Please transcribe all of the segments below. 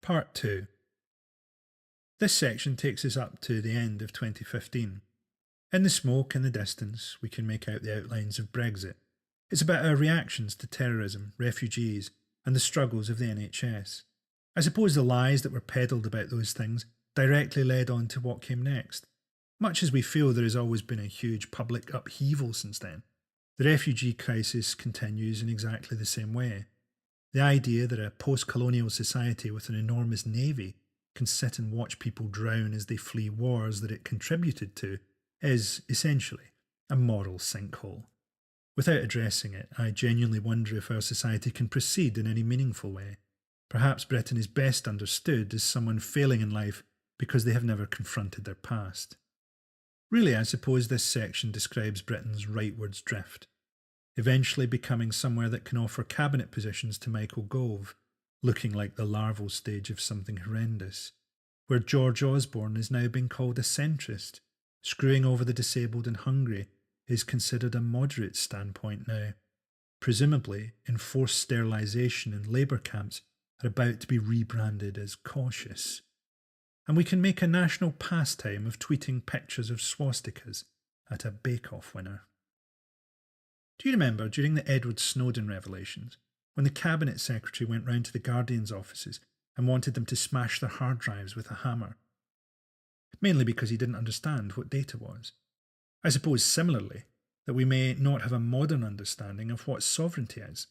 Part 2. This section takes us up to the end of 2015. In the smoke in the distance, we can make out the outlines of Brexit. It's about our reactions to terrorism, refugees, and the struggles of the NHS. I suppose the lies that were peddled about those things directly led on to what came next. Much as we feel there has always been a huge public upheaval since then, the refugee crisis continues in exactly the same way. The idea that a post-colonial society with an enormous navy can sit and watch people drown as they flee wars that it contributed to is, essentially, a moral sinkhole. Without addressing it, I genuinely wonder if our society can proceed in any meaningful way. Perhaps Britain is best understood as someone failing in life because they have never confronted their past. Really, I suppose this section describes Britain's rightwards drift, eventually becoming somewhere that can offer cabinet positions to Michael Gove, looking like the larval stage of something horrendous, where George Osborne is now being called a centrist. Screwing over the disabled and hungry is considered a moderate standpoint now. Presumably, enforced sterilisation in labour camps are about to be rebranded as cautious. And we can make a national pastime of tweeting pictures of swastikas at a bake-off winner. Do you remember during the Edward Snowden revelations, when the Cabinet Secretary went round to the Guardian's offices and wanted them to smash their hard drives with a hammer? Mainly because he didn't understand what data was. I suppose similarly that we may not have a modern understanding of what sovereignty is.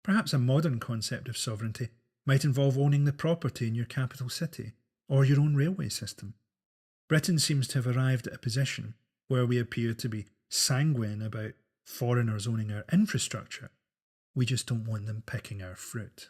Perhaps a modern concept of sovereignty might involve owning the property in your capital city or your own railway system. Britain seems to have arrived at a position where we appear to be sanguine about foreigners owning our infrastructure. We just don't want them picking our fruit.